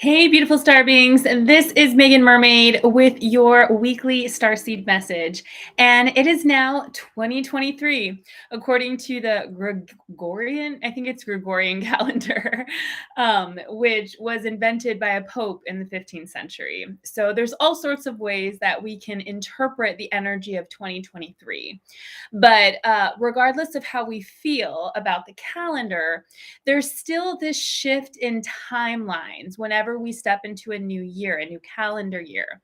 Hey, beautiful star beings. This is Megan Mermaid with your weekly Starseed message. And it is now 2023, according to the Gregorian, I think it's Gregorian calendar, which was invented by a pope in the 15th century. So there's all sorts of ways that we can interpret the energy of 2023. But regardless of how we feel about the calendar, there's still this shift in timelines whenever we step into a new year, a new calendar year.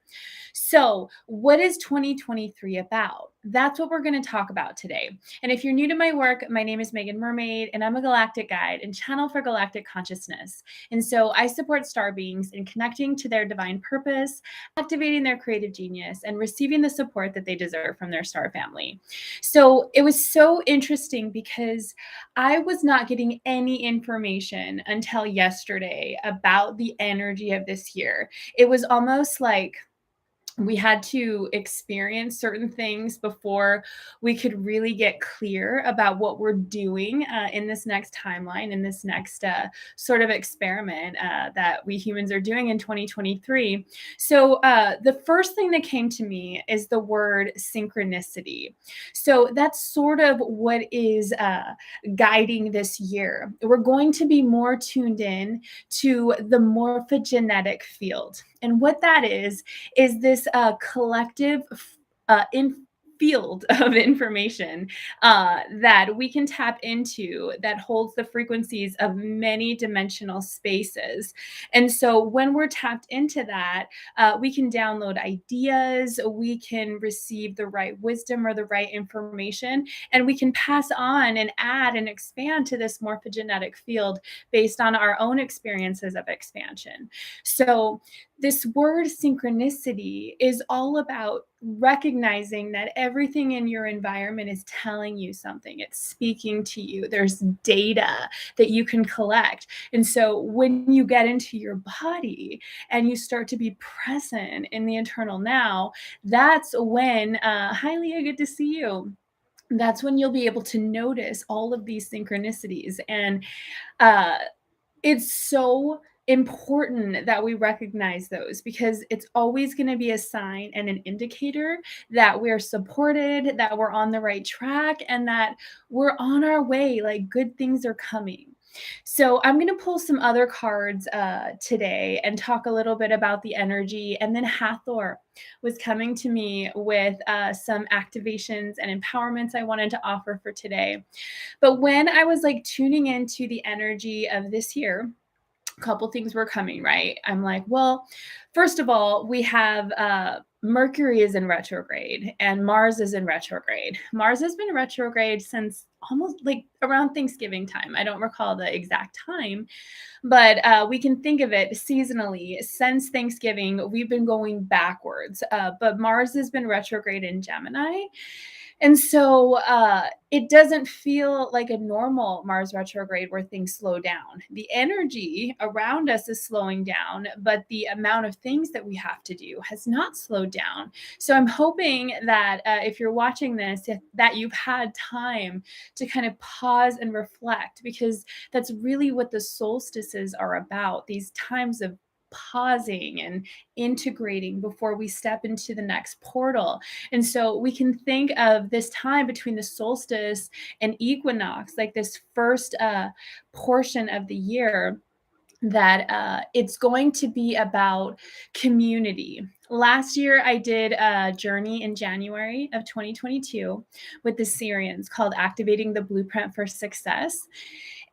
So, what is 2023 about? That's what we're going to talk about today. And if you're new to my work, my name is Megan Mermaid, and I'm a galactic guide and channel for galactic consciousness. And so I support star beings in connecting to their divine purpose, activating their creative genius, and receiving the support that they deserve from their star family. So it was so interesting because I was not getting any information until yesterday about the energy of this year. It was almost like we had to experience certain things before we could really get clear about what we're doing in this next timeline, in this next sort of experiment that we humans are doing in 2023. So, the first thing that came to me is the word synchronicity. So, that's sort of what is guiding this year. We're going to be more tuned in to the morphogenetic field. And what that is this collective field of information that we can tap into that holds the frequencies of many dimensional spaces. And so when we're tapped into that, we can download ideas, we can receive the right wisdom or the right information, and we can pass on and add and expand to this morphogenetic field based on our own experiences of expansion. So this word synchronicity is all about recognizing that everything in your environment is telling you something. It's speaking to you. There's data that you can collect. And so when you get into your body and you start to be present in the eternal now, that's when, hi Leah, good to see you. That's when you'll be able to notice all of these synchronicities. And uh, it's so important that we recognize those because it's always going to be a sign and an indicator that we're supported, that we're on the right track, and that we're on our way. Like good things are coming. So I'm going to pull some other cards today and talk a little bit about the energy. And then Hathor was coming to me with some activations and empowerments I wanted to offer for today. But when I was like tuning into the energy of this year, a couple things were coming, right? I'm like, well, first of all, we have Mercury is in retrograde and Mars is in retrograde. Mars has been retrograde since almost like around Thanksgiving time. I don't recall the exact time, but we can think of it seasonally. Since Thanksgiving, we've been going backwards, but Mars has been retrograde in Gemini. And so it doesn't feel like a normal Mars retrograde where things slow down. The energy around us is slowing down, but the amount of things that we have to do has not slowed down. So I'm hoping that if you're watching this, that you've had time to kind of pause and reflect, because that's really what the solstices are about, these times of pausing and integrating before we step into the next portal. And so we can think of this time between the solstice and equinox, like this first portion of the year, that it's going to be about community. Last year, I did a journey in January of 2022 with the Syrians called Activating the Blueprint for Success.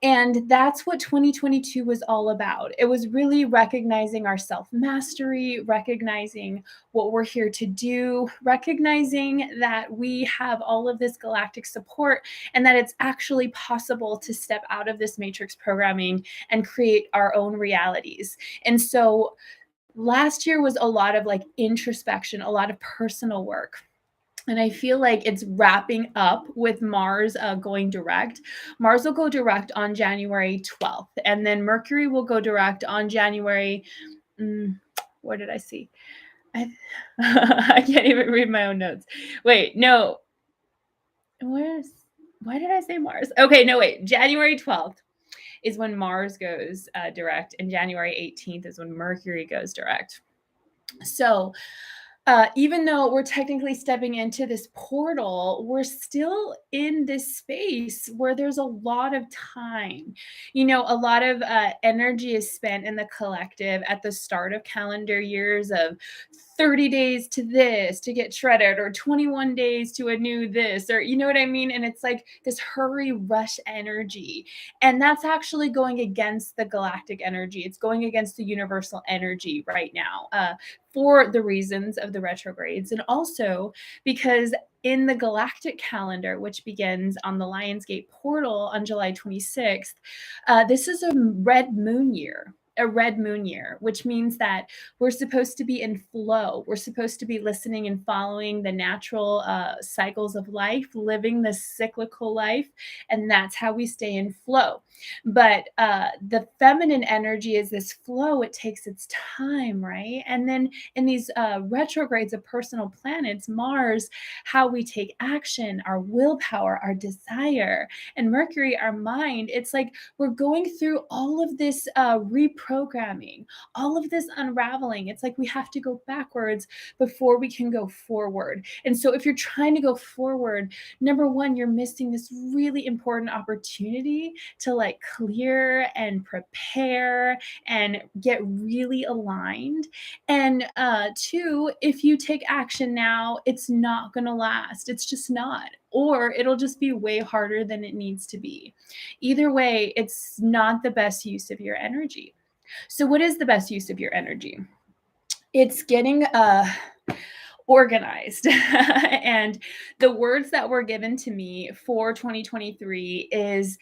And that's what 2022 was all about. It was really recognizing our self mastery, recognizing what we're here to do, recognizing that we have all of this galactic support and that it's actually possible to step out of this matrix programming and create our own realities. And so last year was a lot of like introspection, a lot of personal work. And I feel like it's wrapping up with Mars going direct. Mars will go direct on January 12th, and then Mercury will go direct on January. What did I see? I, I can't even read my own notes. Wait, no. Why did I say Mars? Okay, no, wait. January 12th is when Mars goes direct, and January 18th is when Mercury goes direct. So even though we're technically stepping into this portal, we're still in this space where there's a lot of time. A lot of energy is spent in the collective at the start of calendar years of 30 days to this to get shredded, or 21 days to a new this, or you know what I mean? And it's like this hurry rush energy. And that's actually going against the galactic energy. It's going against the universal energy right now. For the reasons of the retrogrades, and also because in the galactic calendar, which begins on the Lionsgate portal on July 26th, this is a red moon year. A red moon year, which means that we're supposed to be in flow. We're supposed to be listening and following the natural cycles of life, living the cyclical life, and that's how we stay in flow. But the feminine energy is this flow. It takes its time, right? And then in these retrogrades of personal planets, Mars, how we take action, our willpower, our desire, and Mercury, our mind. It's like we're going through all of this reprogramming, all of this unraveling. It's like we have to go backwards before we can go forward. And so if you're trying to go forward, number one, you're missing this really important opportunity to like clear and prepare and get really aligned. And two, if you take action now, it's not going to last. It's just not. Or it'll just be way harder than it needs to be. Either way, it's not the best use of your energy. So, what is the best use of your energy? It's getting organized. And the words that were given to me for 2023 is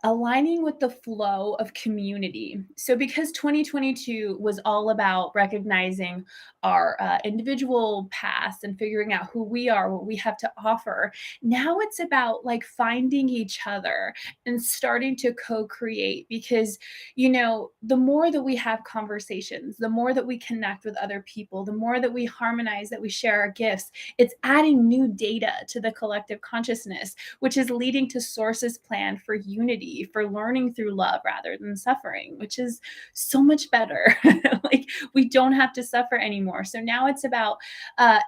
aligning with the flow of community. So, because 2022 was all about recognizing our individual past and figuring out who we are, what we have to offer, now it's about like finding each other and starting to co create. Because, the more that we have conversations, the more that we connect with other people, the more that we harmonize, that we share our gifts, it's adding new data to the collective consciousness, which is leading to sources planned for unity, for learning through love rather than suffering, which is so much better. Like we don't have to suffer anymore. So now it's about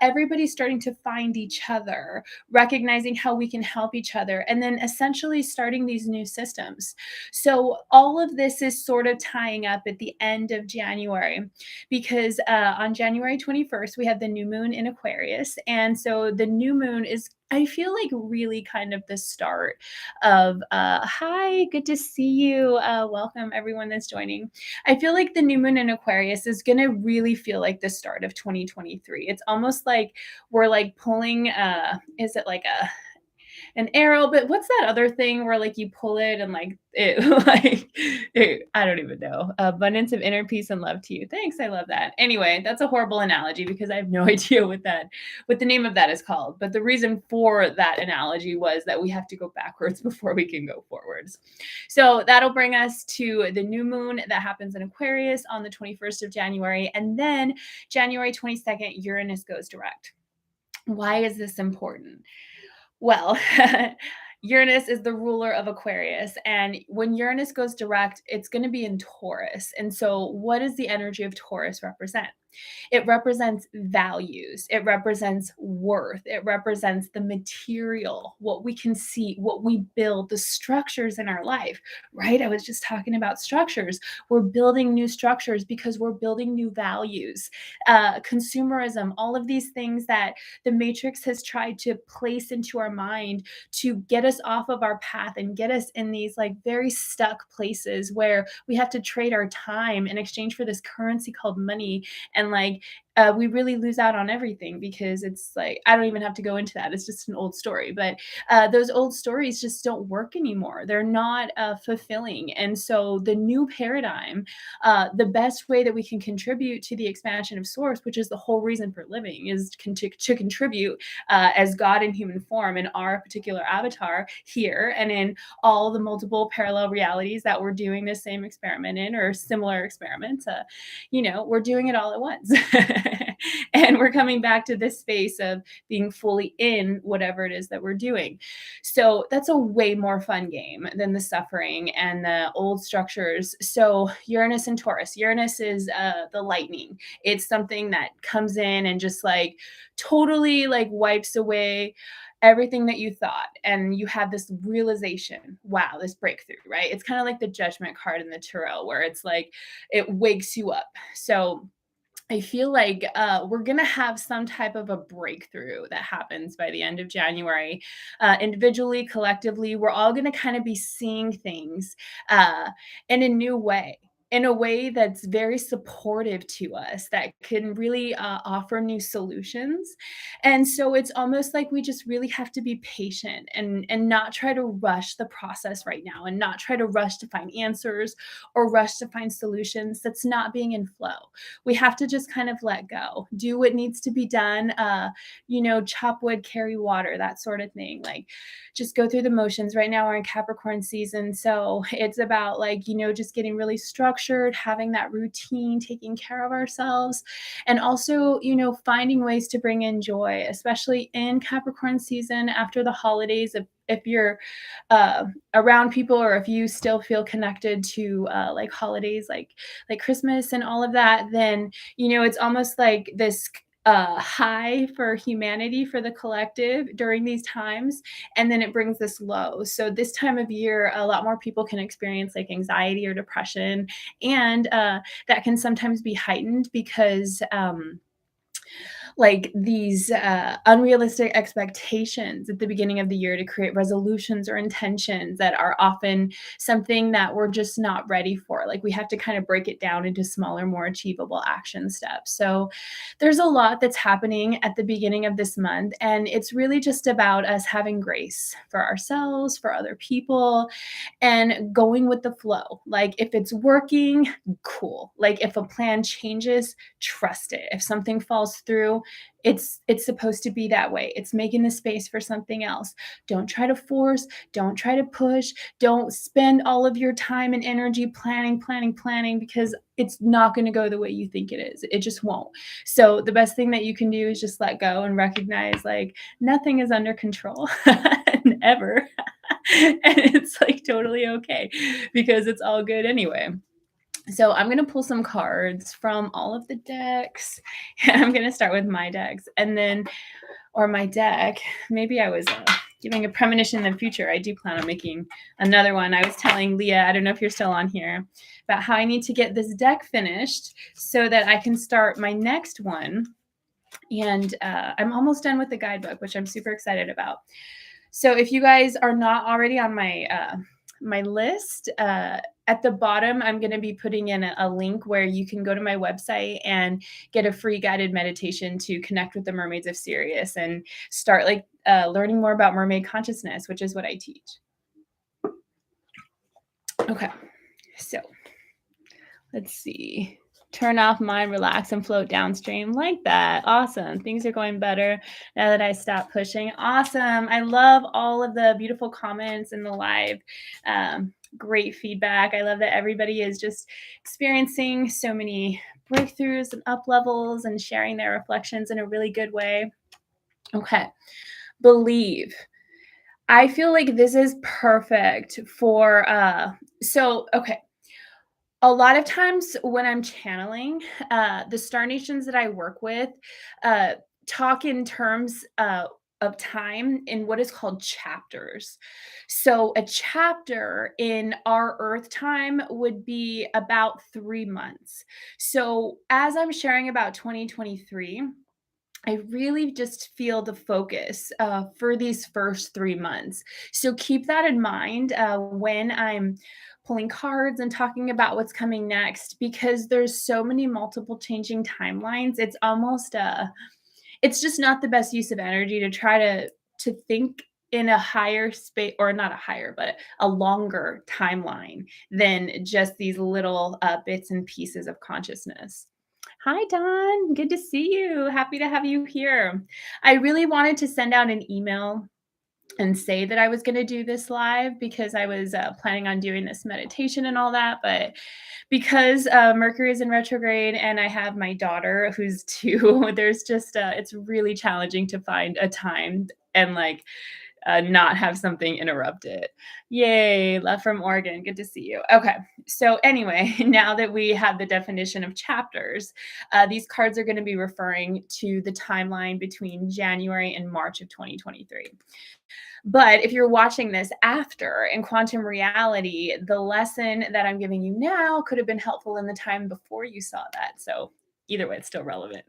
everybody starting to find each other, recognizing how we can help each other, and then essentially starting these new systems. So all of this is sort of tying up at the end of January, because on January 21st, we have the new moon in Aquarius. And so the new moon is, I feel like, really kind of the start of hi, good to see you. Welcome everyone that's joining. I feel like the new moon in Aquarius is going to really feel like the start of 2023. It's almost like we're like pulling is it like an arrow, but what's that other thing where like you pull it and like it I don't even know. Abundance of inner peace and love to you. Thanks, I love that. Anyway, that's a horrible analogy because I have no idea what the name of that is called. But the reason for that analogy was that we have to go backwards before we can go forwards. So that'll bring us to the new moon that happens in Aquarius on the 21st of January, and then January 22nd, Uranus goes direct. Why is this important? Well, Uranus is the ruler of Aquarius. And when Uranus goes direct, it's going to be in Taurus. And so, what does the energy of Taurus represent? It represents values. It represents worth. It represents the material, what we can see, what we build, the structures in our life, right? I was just talking about structures. We're building new structures because we're building new values. Consumerism, all of these things that the Matrix has tried to place into our mind to get us off of our path and get us in these like very stuck places where we have to trade our time in exchange for this currency called money. And like we really lose out on everything, because it's like, I don't even have to go into that. It's just an old story. But those old stories just don't work anymore. They're not fulfilling. And so the new paradigm, the best way that we can contribute to the expansion of Source, which is the whole reason for living, is to contribute as God in human form in our particular avatar here, and in all the multiple parallel realities that we're doing the same experiment in, or similar experiments. We're doing it all at once. And we're coming back to this space of being fully in whatever it is that we're doing. So that's a way more fun game than the suffering and the old structures. So Uranus and Taurus. Uranus is the lightning. It's something that comes in and just like totally like wipes away everything that you thought, and you have this realization, wow, this breakthrough, right? It's kind of like the judgment card in the tarot, where it's like it wakes you up. So I feel like we're going to have some type of a breakthrough that happens by the end of January. Individually, collectively, we're all going to kind of be seeing things uh, in a new way. In a way that's very supportive to us, that can really offer new solutions. And so it's almost like we just really have to be patient and not try to rush the process right now, and not try to rush to find answers or rush to find solutions. That's not being in flow. We have to just kind of let go, do what needs to be done, chop wood, carry water, that sort of thing. Like, just go through the motions. Right now we're in Capricorn season, so it's about like, just getting really structured, having that routine, taking care of ourselves, and also, finding ways to bring in joy, especially in Capricorn season after the holidays. If you're around people, or if you still feel connected to like holidays, like Christmas and all of that, then it's almost like this high for humanity, for the collective during these times, and then it brings this low. So this time of year, a lot more people can experience like anxiety or depression, and that can sometimes be heightened because like these unrealistic expectations at the beginning of the year to create resolutions or intentions that are often something that we're just not ready for. Like, we have to kind of break it down into smaller, more achievable action steps. So there's a lot that's happening at the beginning of this month, and it's really just about us having grace for ourselves, for other people, and going with the flow. Like, if it's working, cool. Like, if a plan changes, trust it. If something falls through, it's supposed to be that way. It's making the space for something else. Don't try to force, don't try to push, don't spend all of your time and energy planning, because it's not going to go the way you think it is. It just won't. So the best thing that you can do is just let go and recognize, like, nothing is under control ever. And it's like totally okay, because it's all good anyway. So I'm going to pull some cards from all of the decks. I'm going to start with my decks, and then, or my deck. Maybe I was giving a premonition in the future. I do plan on making another one. I was telling Leah, I don't know if you're still on here, about how I need to get this deck finished so that I can start my next one. And I'm almost done with the guidebook, which I'm super excited about. So if you guys are not already on my list, at the bottom, I'm going to be putting in a link where you can go to my website and get a free guided meditation to connect with the Mermaids of Sirius and start like learning more about mermaid consciousness, which is what I teach. Okay, so let's see. Turn off mind, relax, and float downstream. Like that. Awesome. Things are going better now that I stopped pushing. Awesome. I love all of the beautiful comments in the live. Great feedback. I love that everybody is just experiencing so many breakthroughs and up levels and sharing their reflections in a really good way. Okay. Believe. I feel like this is perfect for okay. A lot of times when I'm channeling, the star nations that I work with talk in terms of time in what is called chapters. So a chapter in our Earth time would be about 3 months. So as I'm sharing about 2023, I really just feel the focus for these first 3 months. So keep that in mind when I'm pulling cards and talking about what's coming next, because there's so many multiple changing timelines. It's almost it's just not the best use of energy to try to think in a higher space, or not a higher, but a longer timeline than just these little bits and pieces of consciousness. Hi, Don. Good to see you. Happy to have you here. I really wanted to send out an email and say that I was going to do this live because I was planning on doing this meditation and all that. But because Mercury is in retrograde and I have my daughter who's 2, there's just, it's really challenging to find a time and like not have something interrupt it. Yay, love from Oregon. Good to see you. Okay. So, anyway, now that we have the definition of chapters, these cards are going to be referring to the timeline between January and March of 2023. But if you're watching this after in quantum reality, the lesson that I'm giving you now could have been helpful in the time before you saw that. So, either way, it's still relevant.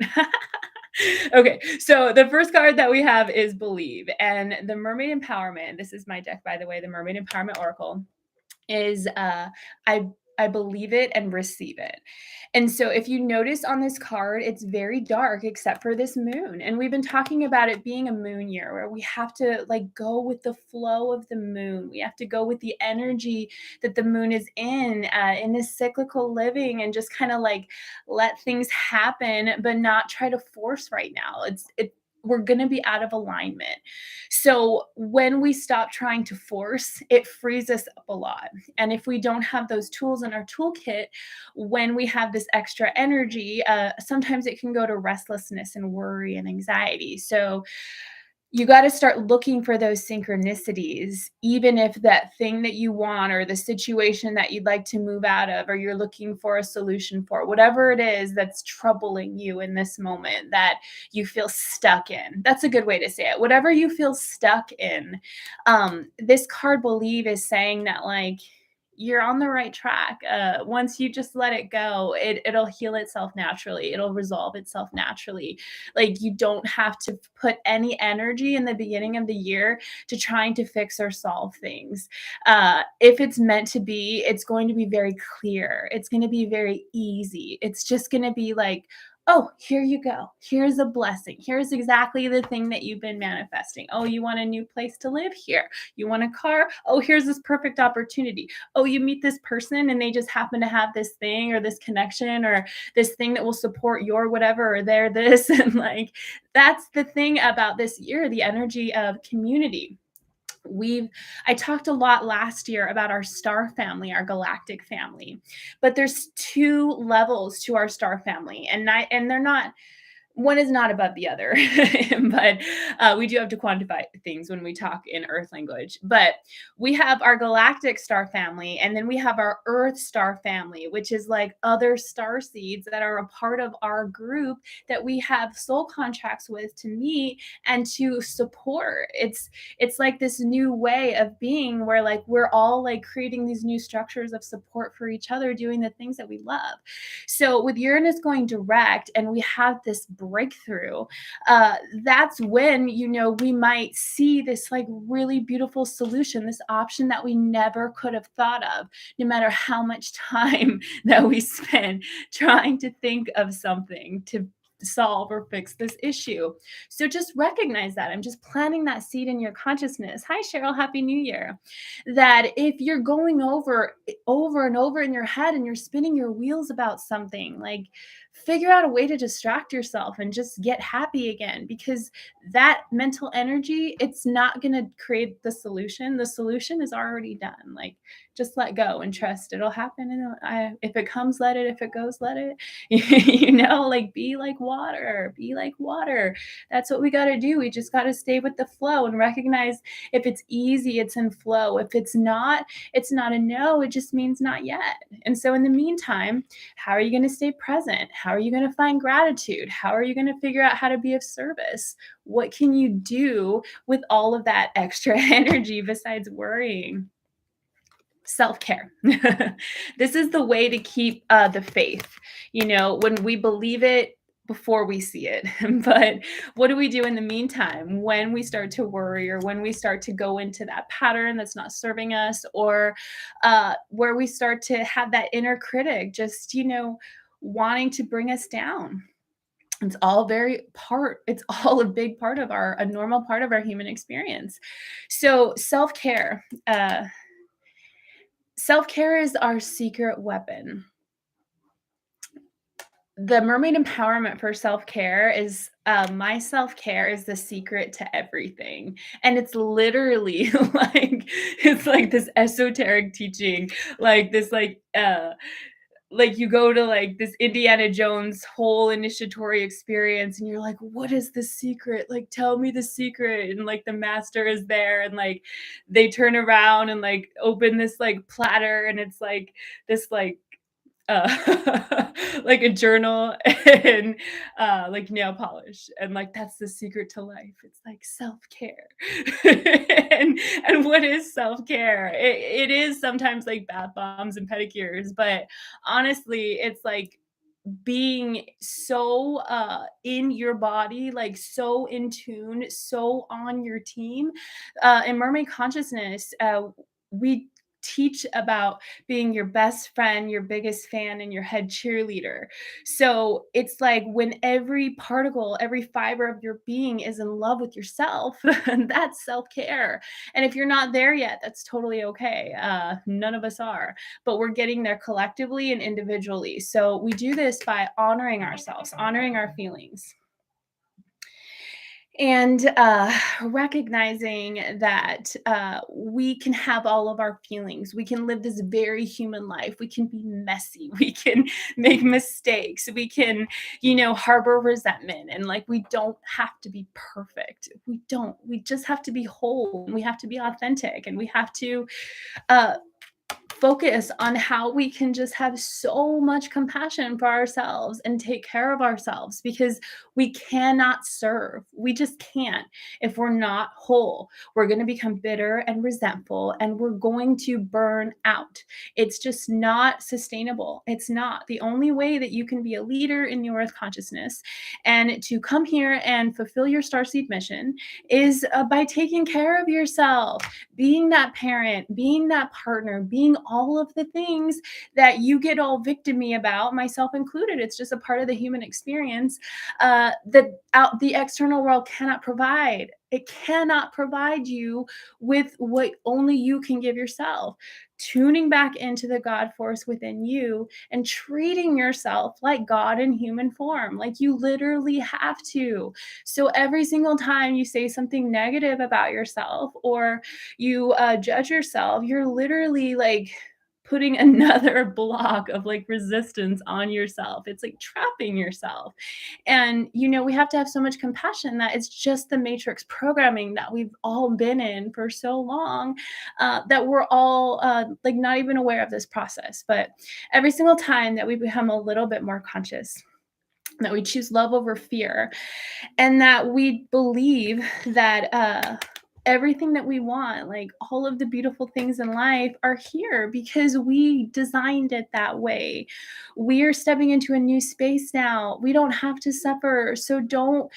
Okay, so the first card that we have is Believe. And the Mermaid Empowerment, this is my deck, by the way, the Mermaid Empowerment Oracle, is I I believe it and receive it. And so if you notice on this card, it's very dark except for this moon. And we've been talking about it being a moon year where we have to like go with the flow of the moon. We have to go with the energy that the moon is in this cyclical living and just kind of like let things happen, but not try to force right now. We're going to be out of alignment. So when we stop trying to force, it frees us up a lot. And if we don't have those tools in our toolkit, when we have this extra energy, sometimes it can go to restlessness and worry and anxiety. So you got to start looking for those synchronicities, even if that thing that you want or the situation that you'd like to move out of, or you're looking for a solution for, whatever it is that's troubling you in this moment that you feel stuck in. That's a good way to say it. Whatever you feel stuck in, this card Believe is saying that like, you're on the right track. Once you just let it go, it'll heal itself naturally. It'll resolve itself naturally. Like you don't have to put any energy in the beginning of the year to trying to fix or solve things. If it's meant to be, it's going to be very clear. It's going to be very easy. It's just going to be like, oh, here you go. Here's a blessing. Here's exactly the thing that you've been manifesting. Oh, you want a new place to live here. You want a car? Oh, here's this perfect opportunity. Oh, you meet this person and they just happen to have this thing or this connection or this thing that will support your whatever or their this. And like, that's the thing about this year, the energy of community. I talked a lot last year about our star family, our galactic family, but there's 2 levels to our star family, and they're not, one is not above the other, but we do have to quantify things when we talk in Earth language. But we have our galactic star family, and then we have our Earth star family, which is like other star seeds that are a part of our group that we have soul contracts with to meet and to support. It's like this new way of being where like we're all like creating these new structures of support for each other, doing the things that we love. So with Uranus going direct and we have this breakthrough, that's when, we might see this like really beautiful solution, this option that we never could have thought of, no matter how much time that we spend trying to think of something to solve or fix this issue. So just recognize that. I'm just planting that seed in your consciousness. Hi, Cheryl. Happy New Year. That if you're going over and over in your head and you're spinning your wheels about something, like figure out a way to distract yourself and just get happy again, because that mental energy, it's not going to create the solution. The solution is already done. Like just let go and trust it'll happen. And if it comes, let it. If it goes, let it. Like be like water. Be like water. That's what we got to do. We just got to stay with the flow and recognize if it's easy, it's in flow. If it's not a no. It just means not yet. And so in the meantime, how are you going to stay present? How are you going to find gratitude? How are you going to figure out how to be of service? What can you do with all of that extra energy besides worrying? Self-care. This is the way to keep the faith, when we believe it before we see it. But what do we do in the meantime when we start to worry or when we start to go into that pattern that's not serving us, or where we start to have that inner critic just, wanting to bring us down? It's all it's all a big part of a normal part of our human experience. So self-care is our secret weapon. the mermaid empowerment for self-care is my self-care is the secret to everything. And it's literally it's like this esoteric teaching, like this like you go to like this Indiana Jones whole initiatory experience and you're like, what is the secret? Like, tell me the secret. And like the master is there and like they turn around and like open this like platter and it's like this like a journal and like nail polish and like that's the secret to life. It's like self-care. And what is self-care? It is sometimes like bath bombs and pedicures, but honestly it's like being so in your body, like so in tune, so on your team. In mermaid consciousness, we teach about being your best friend, your biggest fan, and your head cheerleader. So it's like when every particle, every fiber of your being is in love with yourself, that's self care. And if you're not there yet, that's totally okay. None of us are, but we're getting there collectively and individually. So we do this by honoring ourselves, honoring our feelings, and recognizing that we can have all of our feelings. We can live this very human life. We can be messy. We can make mistakes. We can, harbor resentment. And like, we don't have to be perfect. We don't. We just have to be whole. We have to be authentic. And we have to uh, focus on how we can just have so much compassion for ourselves and take care of ourselves because we cannot serve. We just can't if we're not whole. We're going to become bitter and resentful and we're going to burn out. It's just not sustainable. It's not. The only way that you can be a leader in your earth consciousness and to come here and fulfill your starseed mission is by taking care of yourself, being that parent, being that partner, being all of the things that you get all victimy about, myself included. It's just a part of the human experience that the external world cannot provide. It cannot provide you with what only you can give yourself. Tuning back into the God force within you and treating yourself like God in human form, like you literally have to. So every single time you say something negative about yourself or you judge yourself, you're literally like putting another block of like resistance on yourself. It's like trapping yourself. And we have to have so much compassion that it's just the matrix programming that we've all been in for so long, that we're all like not even aware of this process. But every single time that we become a little bit more conscious, that we choose love over fear, and that we believe that everything that we want, like all of the beautiful things in life, are here because we designed it that way. We are stepping into a new space now. We don't have to suffer. So don't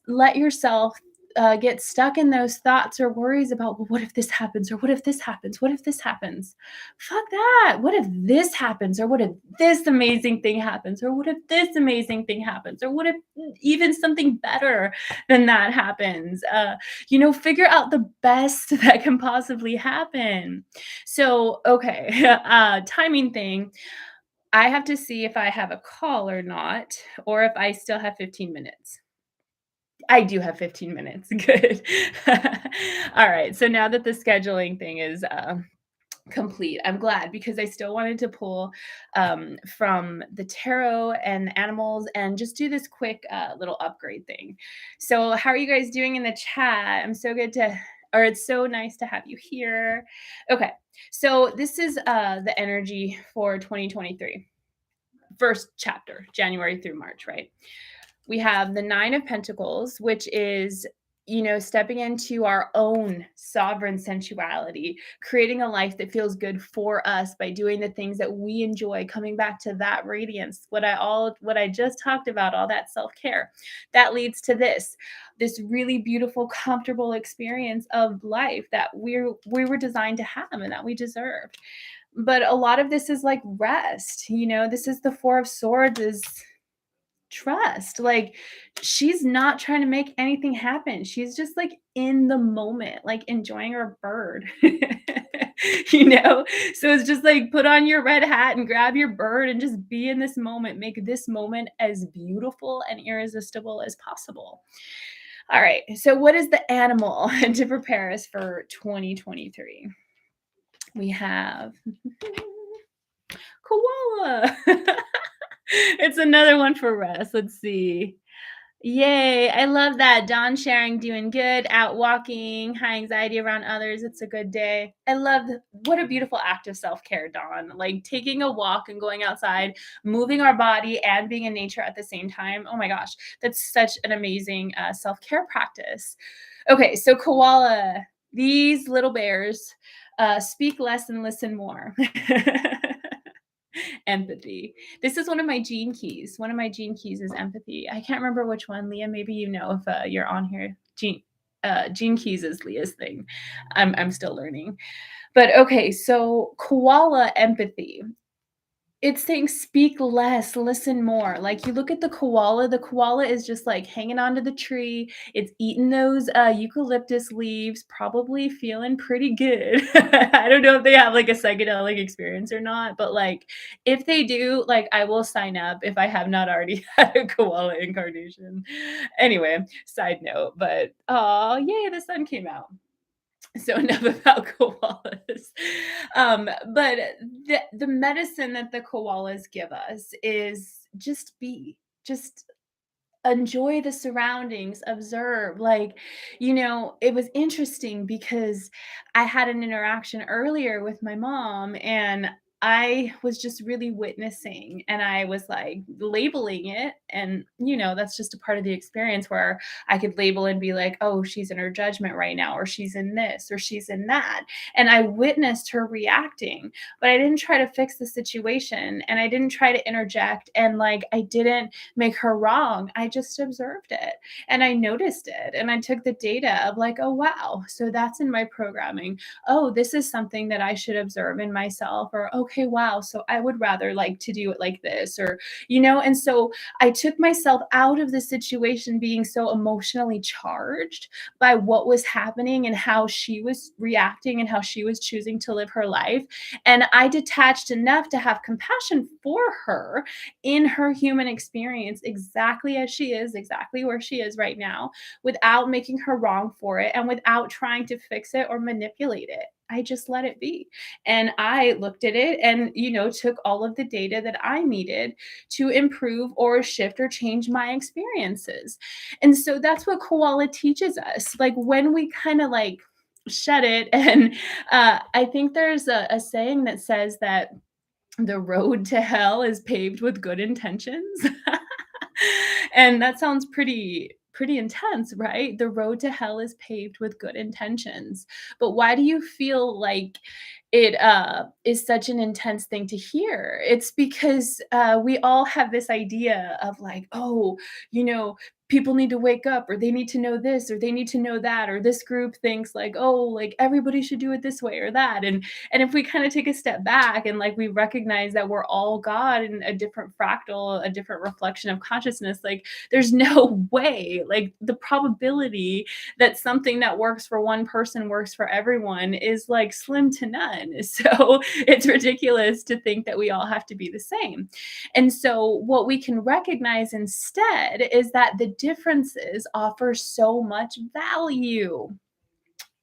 let yourself get stuck in those thoughts or worries about, well, what if this happens? Or what if this happens? What if this happens? Fuck that. What if this happens? Or what if this amazing thing happens? Or what if this amazing thing happens? Or what if even something better than that happens? Figure out the best that can possibly happen. So, okay, timing thing. I have to see if I have a call or not, or if I still have 15 minutes. I do have 15 minutes. Good. All right. So now that the scheduling thing is complete, I'm glad because I still wanted to pull from the tarot and the animals and just do this quick little upgrade thing. So, how are you guys doing in the chat? It's so nice to have you here. Okay. So, this is the energy for 2023. First chapter, January through March, right? We have the Nine of Pentacles, which is, stepping into our own sovereign sensuality, creating a life that feels good for us by doing the things that we enjoy, coming back to that radiance, what I just talked about, all that self-care. That leads to this really beautiful, comfortable experience of life that we were designed to have and that we deserve. But a lot of this is like rest. This is the Four of Swords, is trust. Like, she's not trying to make anything happen. She's just like in the moment, like enjoying her bird. you know? So it's just like put on your red hat and grab your bird and just be in this moment. Make this moment as beautiful and irresistible as possible. All right. So, what is the animal to prepare us for 2023? We have koala. It's another one for rest. Let's see. Yay, I love that. Dawn sharing, doing good, out walking, high anxiety around others. It's a good day. I love what a beautiful act of self care, Dawn. Like taking a walk and going outside, moving our body and being in nature at the same time. Oh my gosh, that's such an amazing self care practice. Okay, so koala, these little bears speak less and listen more. Empathy. This is one of my gene keys. One of my gene keys is empathy. I can't remember which one, Leah. Maybe you know if you're on here. Gene keys is Leah's thing. I'm still learning. But okay, so koala empathy. It's saying speak less, listen more. Like you look at the koala is just like hanging onto the tree. It's eating those eucalyptus leaves, probably feeling pretty good. I don't know if they have like a psychedelic experience or not, but like if they do, like I will sign up if I have not already had a koala incarnation. Anyway, side note, but oh, yay, the sun came out. So enough about koalas. But the medicine that the koalas give us is just be, just enjoy the surroundings, observe. Like, it was interesting because I had an interaction earlier with my mom and I was just really witnessing and I was like labeling it. And, that's just a part of the experience where I could label and be like, oh, she's in her judgment right now, or she's in this, or she's in that. And I witnessed her reacting, but I didn't try to fix the situation and I didn't try to interject. And like, I didn't make her wrong. I just observed it and I noticed it. And I took the data of like, oh, wow. So that's in my programming. Oh, this is something that I should observe in myself. Or, okay, wow. So I would rather like to do it like this, or, and so I took myself out of the situation being so emotionally charged by what was happening and how she was reacting and how she was choosing to live her life. And I detached enough to have compassion for her in her human experience exactly as she is, exactly where she is right now, without making her wrong for it and without trying to fix it or manipulate it. I just let it be. And I looked at it and, took all of the data that I needed to improve or shift or change my experiences. And so that's what koala teaches us. Like when we kind of like shut it, and I think there's a saying that says that the road to hell is paved with good intentions. And that sounds pretty intense, right? The road to hell is paved with good intentions. But why do you feel like it is such an intense thing to hear? It's because we all have this idea of like, oh, you know, people need to wake up, or they need to know this, or they need to know that, or this group thinks like, oh, like everybody should do it this way or that. And if we kind of take a step back and like we recognize that we're all God in a different fractal, a different reflection of consciousness, like there's no way, like the probability that something that works for one person works for everyone is like slim to none. So it's ridiculous to think that we all have to be the same. And so what we can recognize instead is that the differences offer so much value.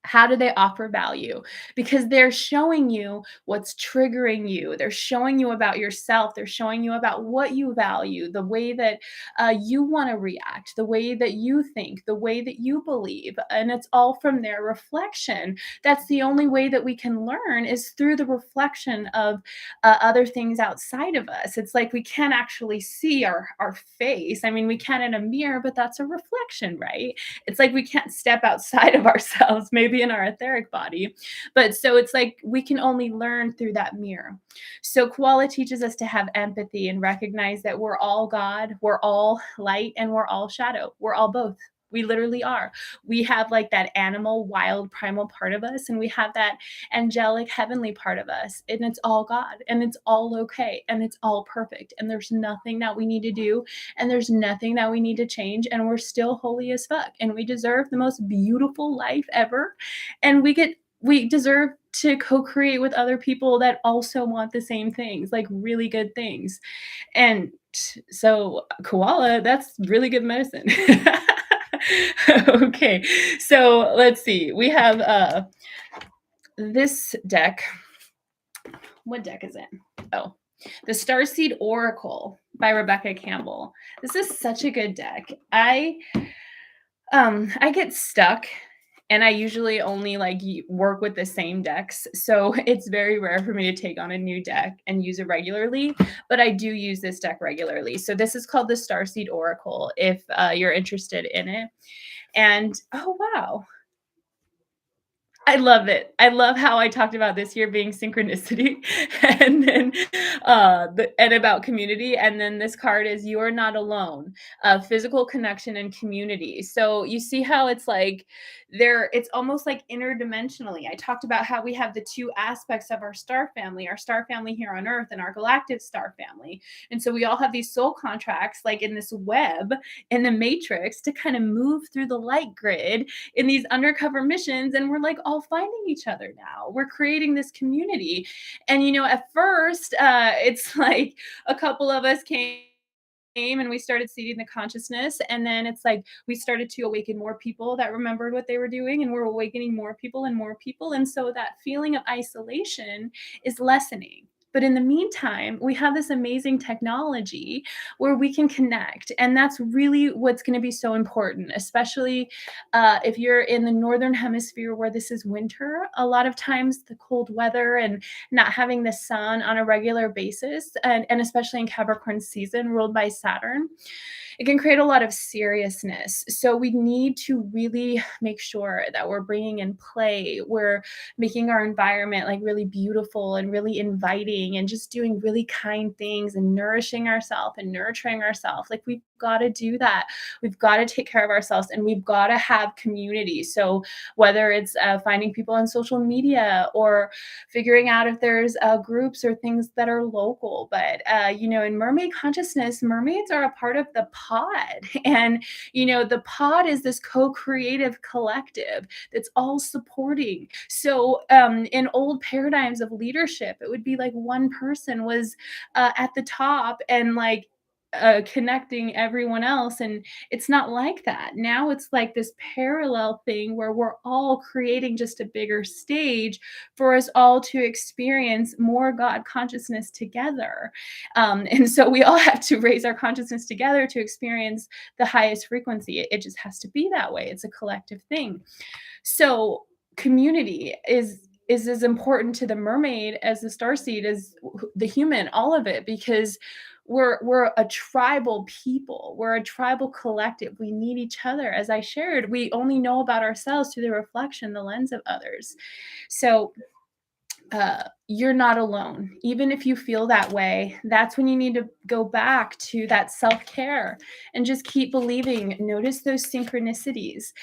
How do they offer value? Because they're showing you what's triggering you. They're showing you about yourself. They're showing you about what you value, the way that you want to react, the way that you think, the way that you believe. And it's all from their reflection. That's the only way that we can learn is through the reflection of other things outside of us. It's like we can't actually see our face. I mean, we can in a mirror, but that's a reflection, right? It's like we can't step outside of ourselves, maybe in our etheric body. But so it's like we can only learn through that mirror. So koala teaches us to have empathy and recognize that we're all God, we're all light, and we're all shadow. We're all both. We literally are. We have like that animal, wild, primal part of us, and we have that angelic, heavenly part of us. And it's all God, and it's all okay, and it's all perfect. And there's nothing that we need to do, and there's nothing that we need to change. And we're still holy as fuck. And we deserve the most beautiful life ever. And we get we deserve to co-create with other people that also want the same things, like really good things. And so koala, that's really good medicine. Okay. So let's see. We have this deck. What deck is it? Oh, the Starseed Oracle by Rebecca Campbell. This is such a good deck. I get stuck and I usually only like work with the same decks. So it's very rare for me to take on a new deck and use it regularly, but I do use this deck regularly. So this is called the Starseed Oracle if you're interested in it. And oh, wow. I love it. I love how I talked about this year being synchronicity and then and about community. And then this card is you are not alone, physical connection and community. So you see how it's like it's almost like interdimensionally. I talked about how we have the two aspects of our star family here on Earth and our galactic star family. And so we all have these soul contracts like in this web in the matrix to kind of move through the light grid in these undercover missions, and we're like all finding each other now. We're creating this community. And at first it's like a couple of us came and we started seeding the consciousness, and then it's like we started to awaken more people that remembered what they were doing, and we're awakening more people and more people, and so that feeling of isolation is lessening. But in the meantime, we have this amazing technology where we can connect. And that's really what's going to be so important, especially if you're in the northern hemisphere where this is winter. A lot of times, the cold weather and not having the sun on a regular basis, and especially in Capricorn season ruled by Saturn, it can create a lot of seriousness. So we need to really make sure that we're bringing in play. We're making our environment like really beautiful and really inviting and just doing really kind things and nourishing ourselves and nurturing ourselves. Like we've got to do that. We've got to take care of ourselves and we've got to have community. So whether it's finding people on social media or figuring out if there's groups or things that are local. But, in mermaid consciousness, mermaids are a part of the pod. And, the pod is this co-creative collective that's all supporting. So in old paradigms of leadership, it would be like one person was at the top and like connecting everyone else. And it's not like that. Now it's like this parallel thing where we're all creating just a bigger stage for us all to experience more God consciousness together. And so we all have to raise our consciousness together to experience the highest frequency. It just has to be that way. It's a collective thing. So community is as important to the mermaid as the starseed as the human, all of it, because we're a tribal people. We're a tribal collective. We need each other. As I shared, we only know about ourselves through the reflection, the lens of others. So you're not alone. Even if you feel that way, that's when you need to go back to that self-care and just keep believing. Notice those synchronicities.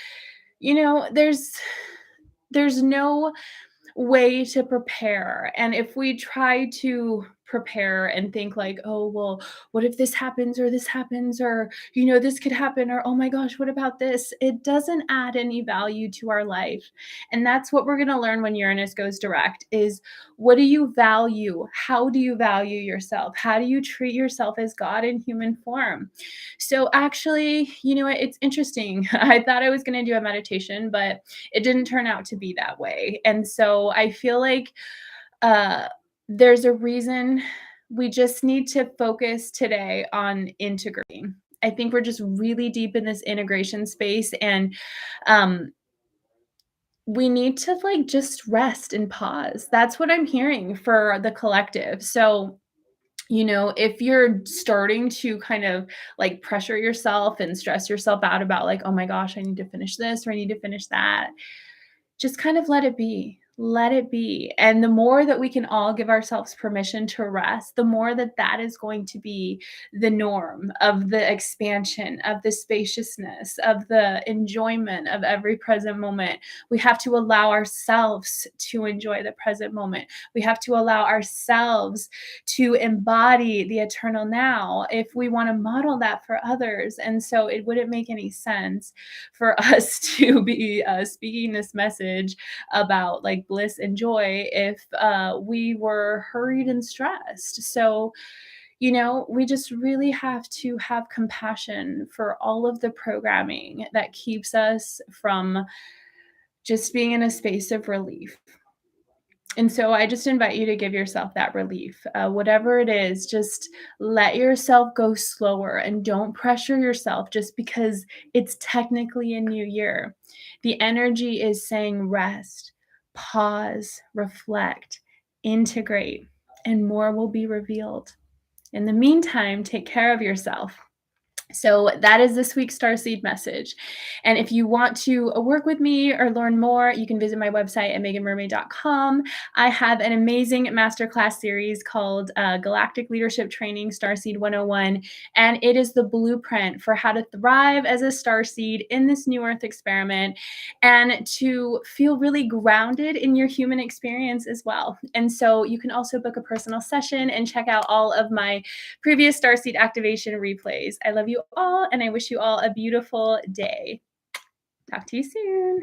There's no way to prepare. And if we try to prepare and think like, oh, well, what if this happens or this happens or, this could happen or, oh my gosh, what about this? It doesn't add any value to our life. And that's what we're going to learn when Uranus goes direct is what do you value? How do you value yourself? How do you treat yourself as God in human form? So actually, it's interesting. I thought I was going to do a meditation, but it didn't turn out to be that way. And so I feel like there's a reason we just need to focus today on integrating. I think we're just really deep in this integration space, and we need to like just rest and pause. That's what I'm hearing for the collective. So if you're starting to kind of like pressure yourself and stress yourself out about like, oh my gosh, I need to finish this or I need to finish that, just kind of let it be. Let it be. And the more that we can all give ourselves permission to rest, the more that is going to be the norm of the expansion, of the spaciousness, of the enjoyment of every present moment. We have to allow ourselves to enjoy the present moment. We have to allow ourselves to embody the eternal now if we want to model that for others. And so it wouldn't make any sense for us to be speaking this message about like like bliss and joy if we were hurried and stressed. So, we just really have to have compassion for all of the programming that keeps us from just being in a space of relief. And so I just invite you to give yourself that relief. Whatever it is, just let yourself go slower and don't pressure yourself just because it's technically a new year. The energy is saying rest, pause, reflect, integrate, and more will be revealed. In the meantime, take care of yourself. So that is this week's Starseed message. And if you want to work with me or learn more, you can visit my website at meganmermaid.com. I have an amazing masterclass series called Galactic Leadership Training Starseed 101. And it is the blueprint for how to thrive as a starseed in this new Earth experiment and to feel really grounded in your human experience as well. And so you can also book a personal session and check out all of my previous Starseed activation replays. I love you all, and I wish you all a beautiful day. Talk to you soon.